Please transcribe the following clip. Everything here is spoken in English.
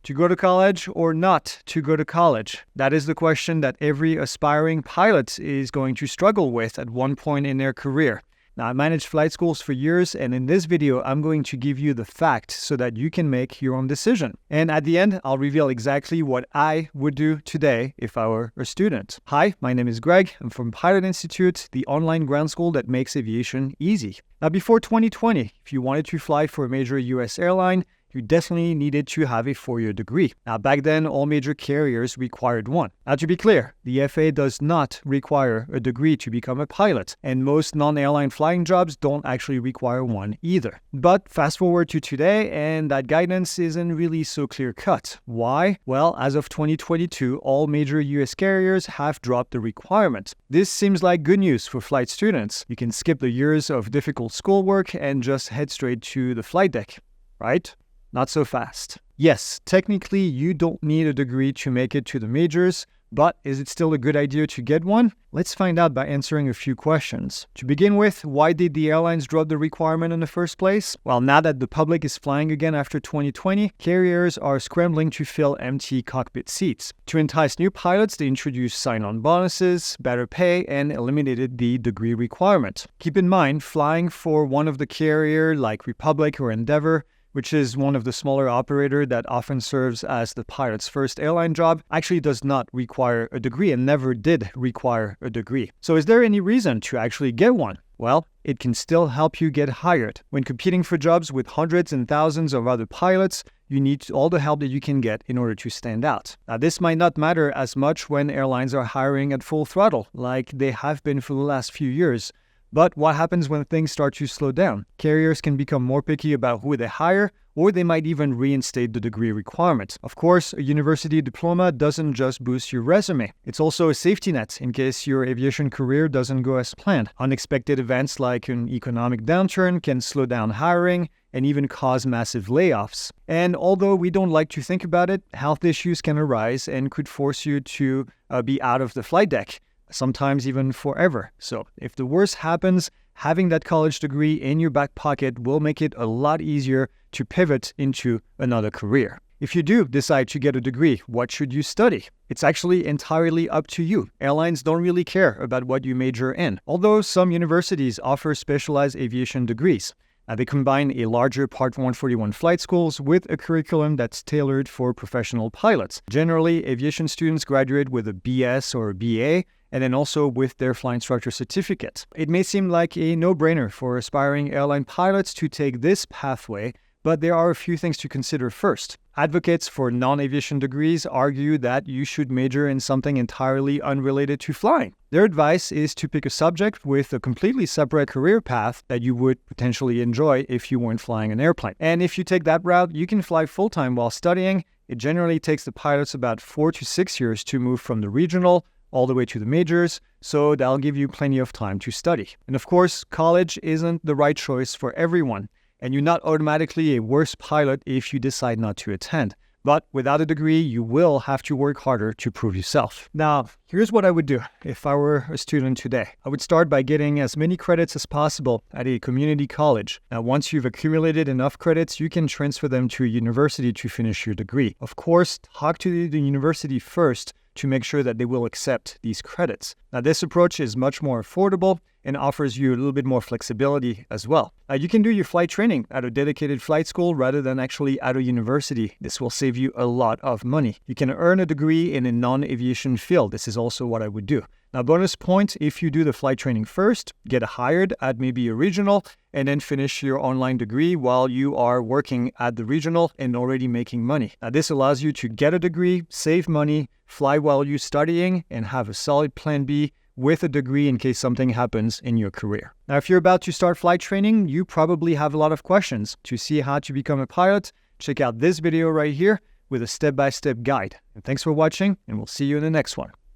To go to college or not to go to college? That is the question that every aspiring pilot is going to struggle with at one point in their career. Now, I managed flight schools for years, and in this video, I'm going to give you the facts so that you can make your own decision. And at the end, I'll reveal exactly what I would do today if I were a student. Hi, my name is Greg. I'm from Pilot Institute, the online ground school that makes aviation easy. Now, before 2020, if you wanted to fly for a major US airline, you definitely needed to have a 4-year degree. Now, back then, all major carriers required one. Now, to be clear, the FAA does not require a degree to become a pilot, and most non-airline flying jobs don't actually require one either. But fast forward to today, and that guidance isn't really so clear-cut. Why? Well, as of 2022, all major US carriers have dropped the requirement. This seems like good news for flight students. You can skip the years of difficult schoolwork and just head straight to the flight deck, right? Not so fast. Yes, technically you don't need a degree to make it to the majors, but is it still a good idea to get one? Let's find out by answering a few questions. To begin with, why did the airlines drop the requirement in the first place? Well, now that the public is flying again after 2020, carriers are scrambling to fill empty cockpit seats. To entice new pilots, they introduced sign-on bonuses, better pay, and eliminated the degree requirement. Keep in mind, flying for one of the carrier like Republic or Endeavor, which is one of the smaller operators that often serves as the pilot's first airline job, actually does not require a degree and never did require a degree. So is there any reason to actually get one? Well, it can still help you get hired. When competing for jobs with hundreds and thousands of other pilots, you need all the help that you can get in order to stand out. Now, this might not matter as much when airlines are hiring at full throttle, like they have been for the last few years. But what happens when things start to slow down? Carriers can become more picky about who they hire, or they might even reinstate the degree requirement. Of course, a university diploma doesn't just boost your resume. It's also a safety net in case your aviation career doesn't go as planned. Unexpected events like an economic downturn can slow down hiring and even cause massive layoffs. And although we don't like to think about it, health issues can arise and could force you to be out of the flight deck, sometimes even forever. So if the worst happens, having that college degree in your back pocket will make it a lot easier to pivot into another career. If you do decide to get a degree, what should you study? It's actually entirely up to you. Airlines don't really care about what you major in, although some universities offer specialized aviation degrees. They combine a larger Part 141 flight schools with a curriculum that's tailored for professional pilots. Generally, aviation students graduate with a BS or a BA, and then also with their flight instructor certificate. It may seem like a no-brainer for aspiring airline pilots to take this pathway, but there are a few things to consider first. Advocates for non-aviation degrees argue that you should major in something entirely unrelated to flying. Their advice is to pick a subject with a completely separate career path that you would potentially enjoy if you weren't flying an airplane. And if you take that route, you can fly full-time while studying. It generally takes the pilots about 4 to 6 years to move from the regional all the way to the majors, so that'll give you plenty of time to study. And of course, college isn't the right choice for everyone, and you're not automatically a worse pilot if you decide not to attend. But without a degree, you will have to work harder to prove yourself. Now, here's what I would do if I were a student today. I would start by getting as many credits as possible at a community college. Now, once you've accumulated enough credits, you can transfer them to a university to finish your degree. Of course, talk to the university first to make sure that they will accept these credits. Now, this approach is much more affordable and offers you a little bit more flexibility as well. You can do your flight training at a dedicated flight school rather than actually at a university. This will save you a lot of money. You can earn a degree in a non-aviation field. This is also what I would do. Now, bonus point, if you do the flight training first, get hired at maybe a regional, and then finish your online degree while you are working at the regional and already making money. Now, this allows you to get a degree, save money, fly while you're studying, and have a solid plan B with a degree in case something happens in your career. Now, if you're about to start flight training, you probably have a lot of questions. To see how to become a pilot, check out this video right here with a step-by-step guide. And thanks for watching, and we'll see you in the next one.